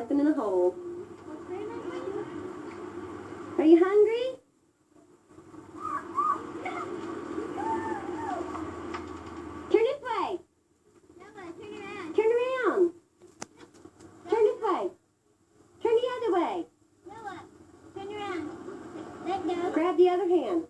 nothing in the hole. Are you hungry? Turn this way. Turn around. Turn this way. Turn the other way. Turn around. Let go. Grab the other hand.